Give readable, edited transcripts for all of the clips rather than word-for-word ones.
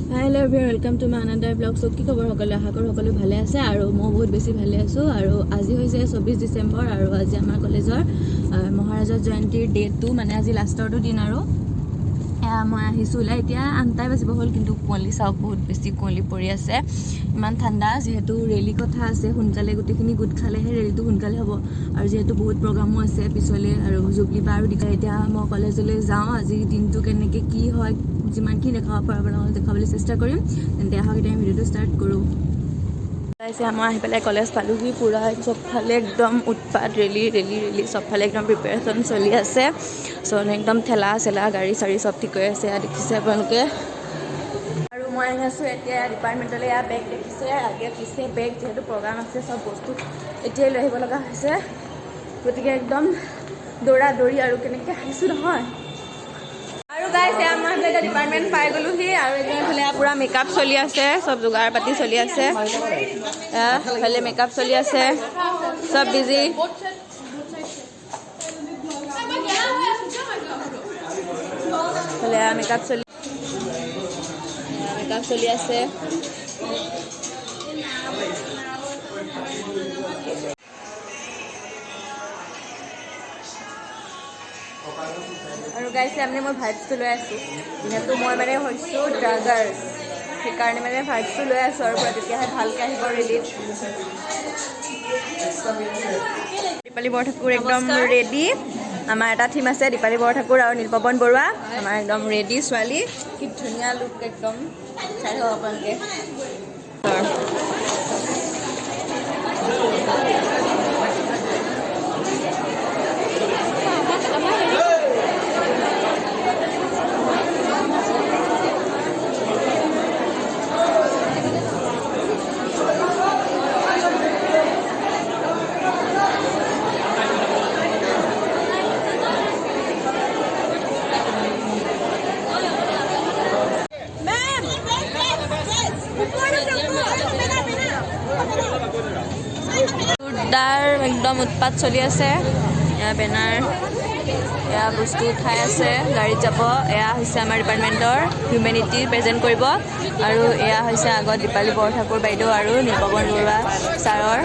Hello everyone, welcome to my another vlog. So কি খবৰ সকলো আশা কৰো সকলো ভালে আছে আৰু মই বহুত বেছি ভালে আছো আৰু আজি হৈছে 24 ডিসেম্বৰ আৰু আজি আমাৰ কলেজৰ মহাৰাজা জয়ন্তীৰ ডে 2 মানে আজি লাষ্টৰটো দিন আৰু মই আহিছো লা এতিয়া 8টা বাজিব হ'ল কিন্তু কুঁৱলী চাওক বহুত বেছি কুঁৱলী পৰি আছে ইমান ঠাণ্ডা যেহেতু ৰেলী কথা আছে সোনকালে গুটিখিনি গুট খালেহে ৰেলীটো সোনকালে হ'ব আৰু যেহেতু বহুত প্ৰগ্ৰামো আছে পিছলে আৰু জুবলি বাৰো দিকা এতিয়া মই কলেজলৈ যাওঁ আজি দিনটো কেনেকৈ কি হয় যিমান কি দেখাব পাৰোঁ দেখাবলৈ চেষ্টা কৰিম তেন্তে আহক এতিয়া ভিডিঅ'টো ষ্টাৰ্ট কৰোঁ গাইছে মই আহি পেলাই কলেজ পালোহি পুৰা চবফালে একদম উৎপাত ৰেলী চবফালে একদম প্ৰিপেৰেশ্যন চলি আছে চ' একদম ঠেলা চেলা গাড়ী চাৰি চব ঠিক হৈ আছে দেখিছে আপোনালোকে আৰু মই আহি আছোঁ এতিয়া ডিপাৰ্টমেণ্টলৈ বেগ দেখিছে আগে পিছে বেগ যিহেতু প্ৰগ্ৰাম আছে চব বস্তু এতিয়াই লৈ আহিব লগা হৈছে গতিকে একদম দৌৰা দৌৰি আৰু কেনেকৈ আহিছোঁ নহয় আৰু গাইছে মই এতিয়া ডিপাৰ্টমেণ্ট পাই গ'লোহি আৰু এইফালে পূৰা মেকআপ চলি আছে চব যোগাৰ পাতি চলি আছে এইফালে মেকআপ চলি আছে চব বিজি এইফালে মেকআপ চলি আছে আৰু গাইছে আমি মই ভাইবছটো লৈ আছোঁ যিহেতু মই মানে হৈছোঁ ড্ৰাগাৰ্ছ সেইকাৰণে মানে ভাইবছটো লৈ আছোঁ আৰু তেতিয়াহে ভালকৈ আহিব ৰেলীত দীপালী বৰঠাকুৰ একদম ৰেডি আমাৰ এটা থিম আছে দীপালী বৰঠাকুৰ আৰু নীলপৱন বৰুৱা আমাৰ একদম ৰেডি ছোৱালী কি ধুনীয়া লুক একদম চাই থাকক আপোনালোকে একদম উৎপাত চলি আছে এয়া বেনাৰ এয়া বস্তু উঠাই আছে গাড়ীত যাব এয়া হৈছে আমাৰ ডিপাৰ্টমেণ্টৰ হিউমেনিটি প্ৰেজেণ্ট কৰিব আৰু এয়া হৈছে আগত দীপালী বৰঠাকুৰ বাইদেউ আৰু নীলপৱন বৰুৱা ছাৰৰ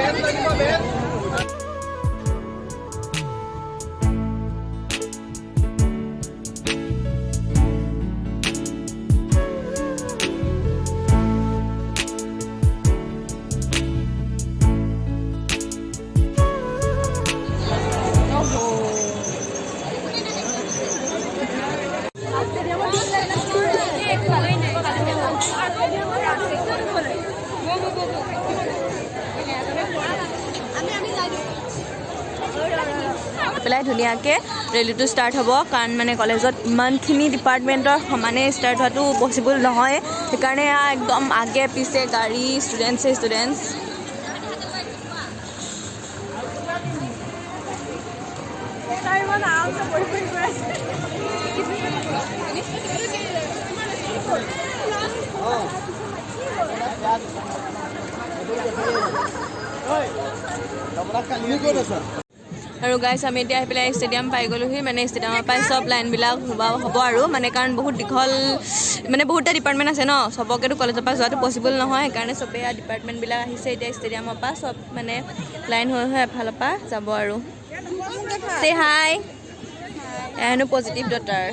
পেলাই ধুনীয়াকৈ ৰেলীটো ষ্টাৰ্ট হ'ব কাৰণ মানে কলেজত ইমানখিনি ডিপাৰ্টমেণ্টৰ সমানে ষ্টাৰ্ট হোৱাটো পচিবল নহয় সেইকাৰণে একদম আগে পিছে গাড়ী ষ্টুডেণ্টছ আৰু গাইছ আমি এতিয়া আহি পেলাই ষ্টেডিয়াম পাই গ'লোহি মানে ষ্টেডিয়ামৰ পৰাই চব লাইনবিলাক হ'ব আৰু মানে কাৰণ বহুত দীঘল মানে বহুতটা ডিপাৰ্টমেণ্ট আছে ন চবকেতো কলেজৰ পৰা যোৱাটো পচিবল নহয় সেইকাৰণে চবেই ডিপাৰ্টমেণ্টবিলাক আহিছে এতিয়া ষ্টেডিয়ামৰ পৰা চব মানে লাইন হৈ এফালৰ পৰা যাব আৰু চে হাই এনো পজিটিভ ডটাৰ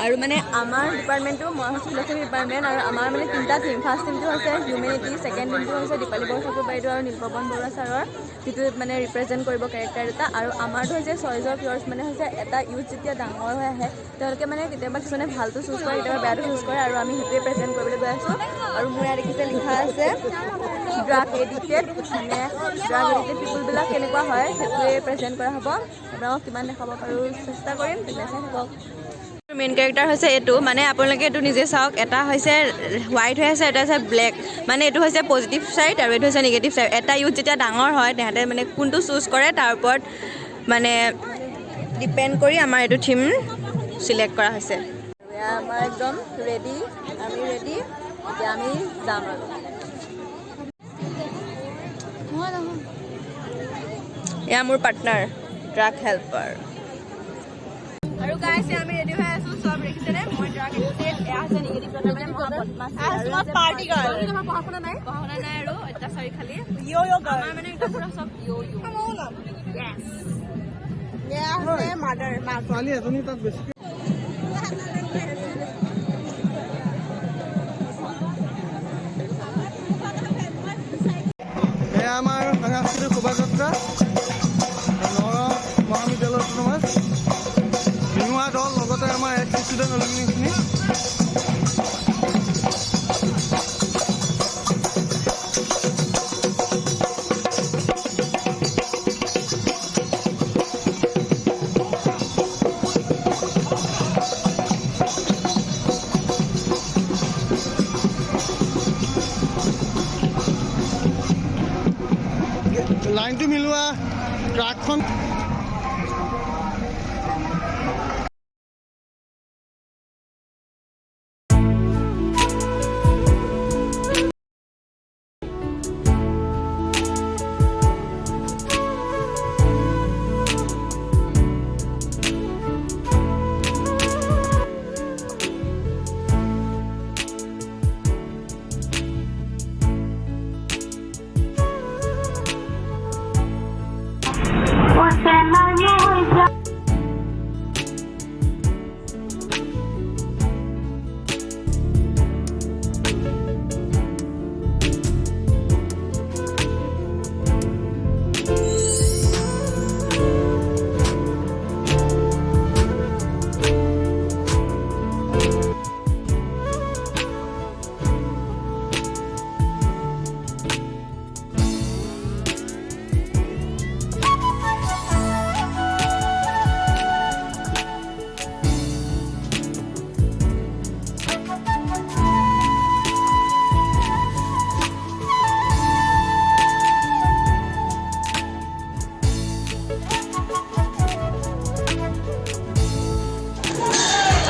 আৰু মানে আমাৰ ডিপাৰ্টমেণ্টটো মই হৈছোঁ ফিল'চফি ডিপাৰ্টমেণ্ট আৰু আমাৰ মানে 3টা থিম ফাৰ্ষ্ট থিমটো হৈছে হিউমেনিটি ছেকেণ্ড থিমটো হৈছে দীপালী বৰঠাকুৰ বাইদেউ আৰু নীলপৱন বৰুৱা ছাৰৰ যিটো মানে ৰিপ্ৰেজেণ্ট কৰিব কেৰেক্টাৰ এটা আৰু আমাৰটো হৈছে চইচ অফ ইয়ৰ্ছ মানে হৈছে এটা ইউথ যেতিয়া ডাঙৰ হৈ আহে তেওঁলোকে মানে কেতিয়াবা কিছুমানে ভালটো চুজ কৰে কেতিয়াবা বেয়াটো চুজ কৰে আৰু আমি সেইটোৱে প্ৰেজেণ্ট কৰিবলৈ গৈ আছোঁ আৰু মোৰ ইয়াত দেখিছে লিখা আছে ড্ৰাগ এডিক্টেড মানে ড্ৰাগ এডিক্টেড পিপুলবিলাক কেনেকুৱা হয় সেইটোৱে প্ৰেজেণ্ট কৰা হ'ব আপোনালোকক কিমান দেখাব পাৰোঁ চেষ্টা কৰিম তেতিয়া চাই থাকক মেইন কেৰেক্টাৰ হৈছে এইটো মানে আপোনালোকে এইটো নিজে চাওক এটা হৈছে হোৱাইট হৈ আছে এটা হৈছে ব্লেক মানে এইটো হৈছে পজিটিভ ছাইড আৰু এইটো হৈছে নিগেটিভ ছাইড এটা ইউথ যেতিয়া ডাঙৰ হয় তেহেঁতে মানে কোনটো চুজ কৰে তাৰ ওপৰত মানে ডিপেণ্ড কৰি আমাৰ এইটো থিম চিলেক্ট কৰা হৈছে আমাৰ একদম ৰেডি আমি ৰেডি এতিয়া আমি যাম আৰু এয়া মোৰ পাৰ্টনাৰ ড্ৰাগ হেল্পাৰ আৰু গাইছে আমি ৰেডি হৈ আছো সব ৰেখিছেনে মই ড্ৰাগ এডিক্টেড এয়া আছে নিগেটিভ পাৰ্টি গাৰ্ল পঢ়া শুনা নাই আৰু অত্যাচাৰী খালি আমাৰ মানে একদম পুৰা চব মাদাৰ ছোৱালী এজনী তাত বেছি এয়া আমাৰ সাংস্কৃতিক শোভাযাত্ৰা নগাঁও মহাবিদ্যালয়ত তোমাৰ বিহুৱা দল লগতে আমাৰ এক্স ষ্টুডেণ্ট অলুমিনিখিনি লাইনটো মিলোৱা ট্ৰাকখন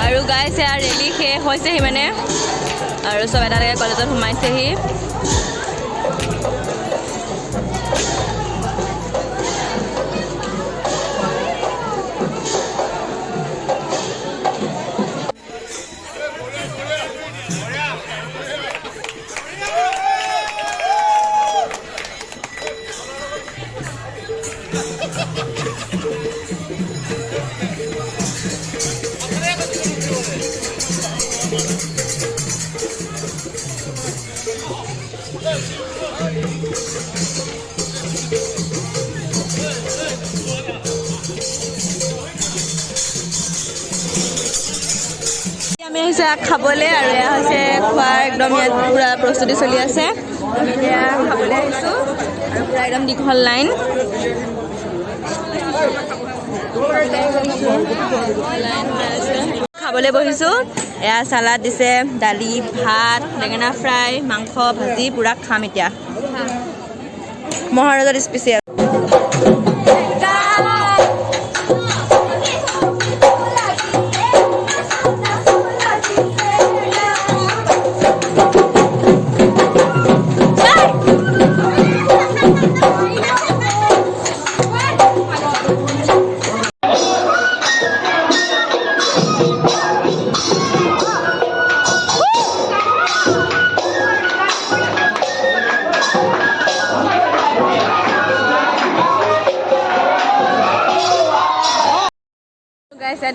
আৰু গাইছে আৰু ৰেলী শেষ হৈছেহি মানে আৰু চব এটা কলেজত সোমাইছেহি আমি আহিছে খাবলৈ আৰু এয়া হৈছে খোৱাৰ একদম ইয়াত পুৰা প্ৰস্তুতি চলি আছে আমি এতিয়া খাবলৈ আহিছোঁ আৰু পুৰা একদম দীঘল লাইন খাবলৈ বহিছোঁ এয়া চালাড দিছে দালি ভাত বেঙেনা ফ্ৰাই মাংস ভাজি পুৰা খাম এতিয়া মহাৰাজত স্পেচিয়েল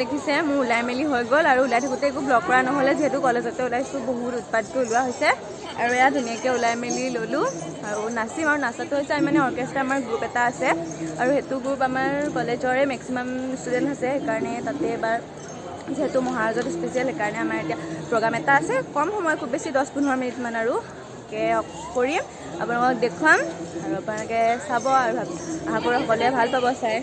দেখিছে মোৰ ওলাই মেলি হৈ গ'ল আৰু ওলাই থাকোঁতে একো ব্লগ কৰা নহ'লে যিহেতু কলেজতে ওলাইছোঁ বহুত উৎপাতকৈ ওলোৱা হৈছে আৰু এয়া ধুনীয়াকৈ ওলাই মেলি ল'লোঁ আৰু নাচিম আৰু নাচাটো হৈছে আমি মানে অৰ্কেষ্ট্ৰা আমাৰ গ্ৰুপ এটা আছে আৰু সেইটো গ্ৰুপ আমাৰ কলেজৰে মেক্সিমাম ষ্টুডেণ্ট আছে সেইকাৰণে তাতে এবাৰ যিহেতু মহাৰাজত স্পেচিয়েল সেইকাৰণে আমাৰ এতিয়া প্ৰগ্ৰাম এটা আছে কম সময় খুব বেছি 10-15 মিনিটমান আৰু কৰিম আপোনালোকক দেখুৱাম আৰু আপোনালোকে চাব আৰু আশা কৰোঁ সকলোৱে ভাল পাব চাই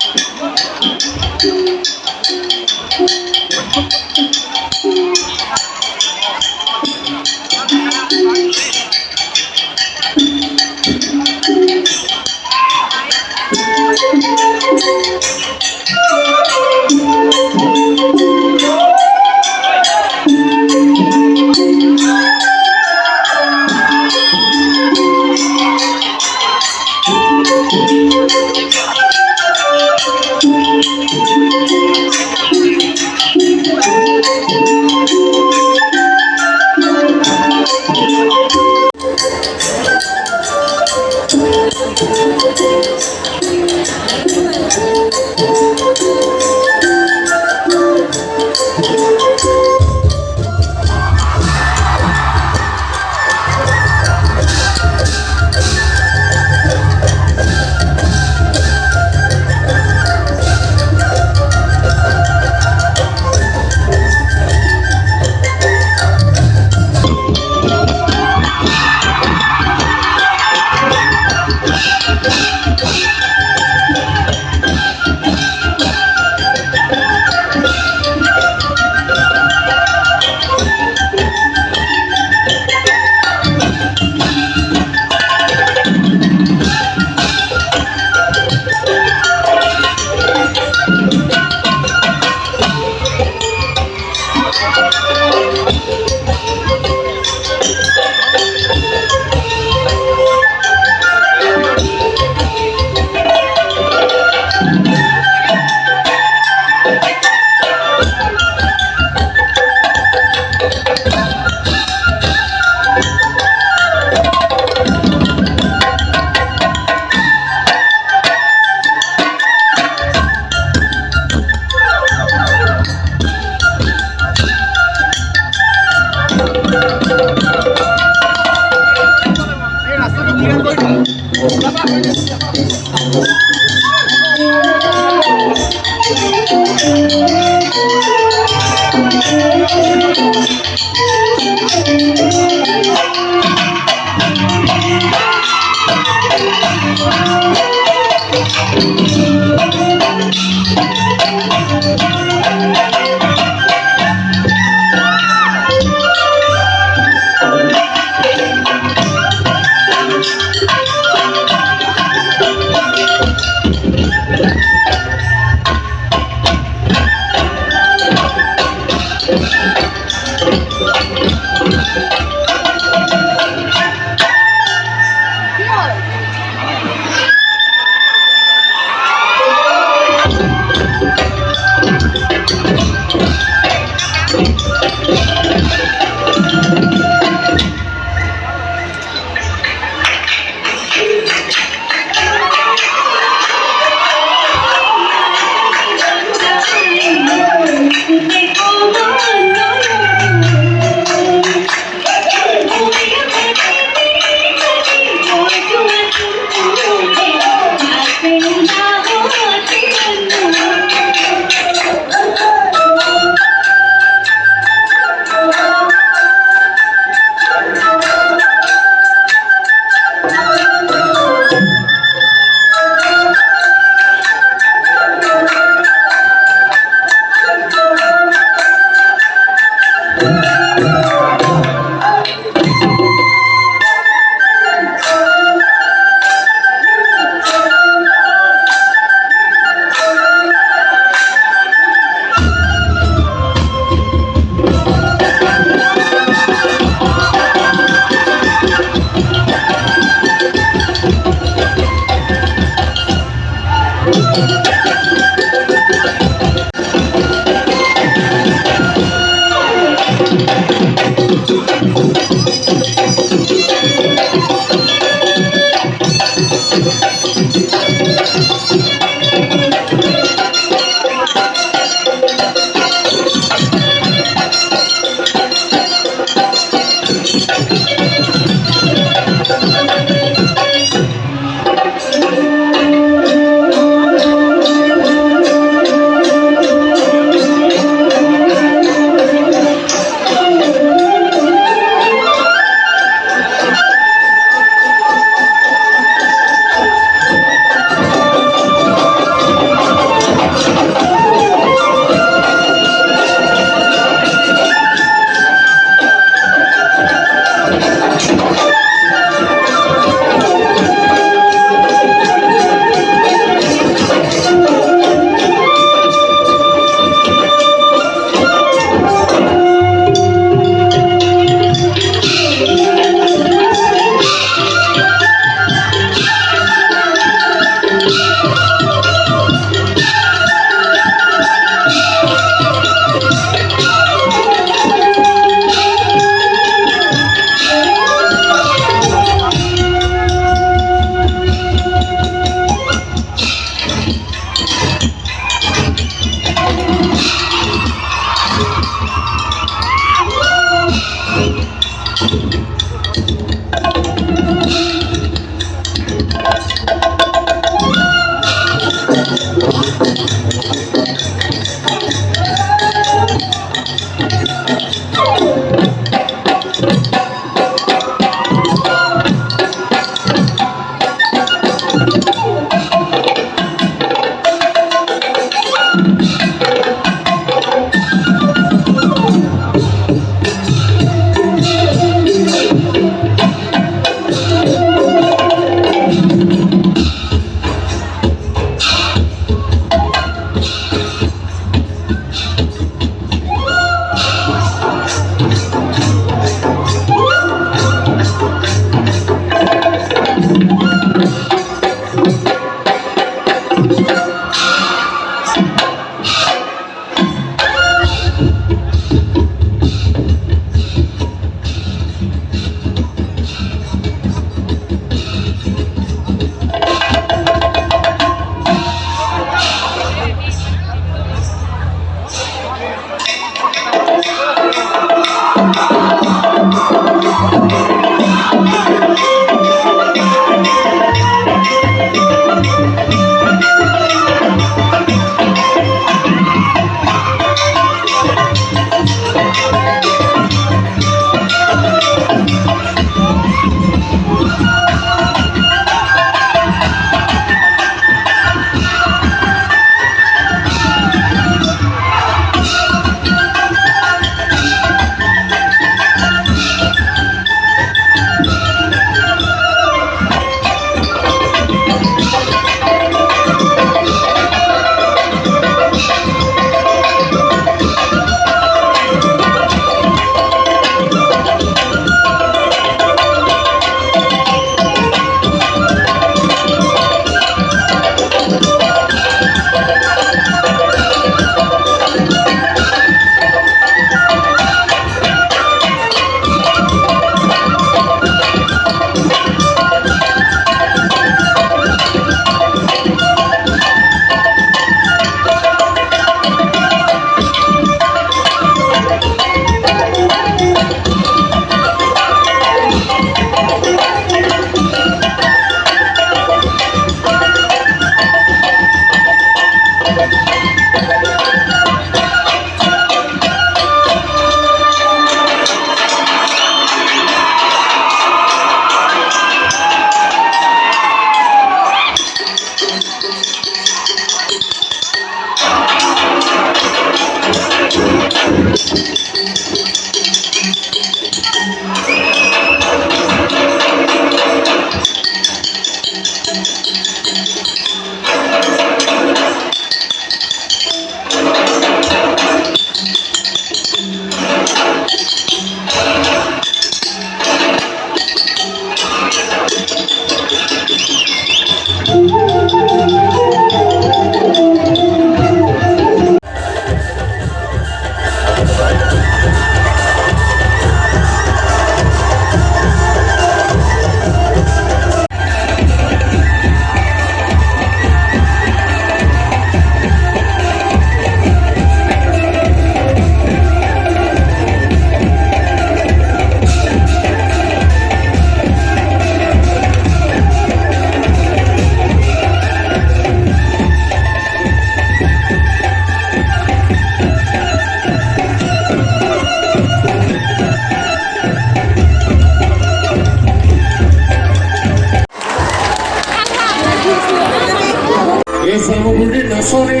সামগ্ৰী নাচনী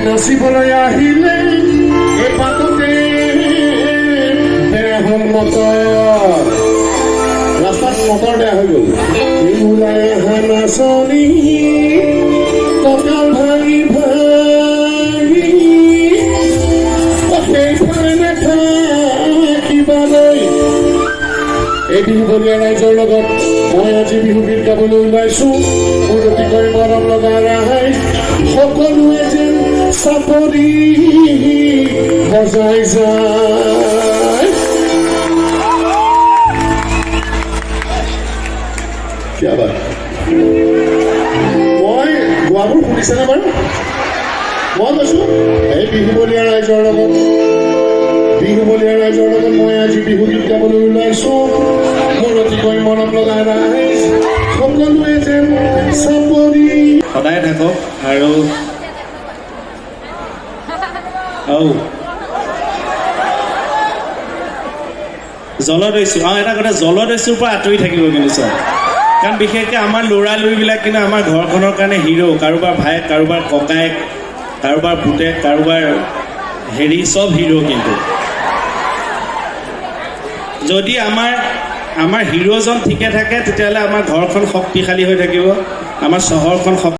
নাচিবলৈ আহিলে এই পাততে বেয়া হ'ল মটৰ ৰাস্তাত মটৰ বেয়া হৈ গ'ল ওলাই অহা নাচনী কঁকাল ভাঙি ভাঙি সেইফালে নেথাকিবালৈ এই বিহুবলীয়া ৰাইজৰ লগত মই আজি বিহু গীত গাবলৈ ওলাইছো মোৰ অতিকৈ মৰম লগা ৰাইজ সকলোৱে যেন চাপৰি বজাই যায় মই গোৱাবোৰ শুনিছেনে বাৰু মই কৈছো এই বিহুবলীয়া ৰাইজৰ লগত মই আজি বিহু গীত গাবলৈ ওলাইছো মোৰ অতিকৈ মৰম লগা ৰাইজ সকলোৱে যেন চাপৰি সদায় থাকক আৰু জলদস্যু এটা কথা জলদস্যুৰ পৰা আঁতৰি থাকিব কিন্তু চব কাৰণ বিশেষকৈ আমাৰ ল'ৰা লৰিবিলাক কিন্তু আমাৰ ঘৰখনৰ কাৰণে হিৰো কাৰোবাৰ ভায়েক কাৰোবাৰ ককায়েক কাৰোবাৰ পুতেক কাৰোবাৰ হেৰি চব হিৰো কিন্তু যদি আমাৰ হিৰোজন ঠিকে থাকে তেতিয়াহ'লে আমাৰ ঘৰখন শক্তিশালী হৈ থাকিব আমাৰ চহৰখন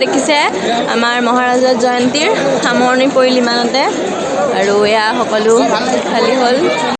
দেখিছে আমাৰ মহাৰাজৰ জয়ন্তীৰ সামৰণি পৰিল ইমানতে আৰু এয়া সকলো খালী হ'ল।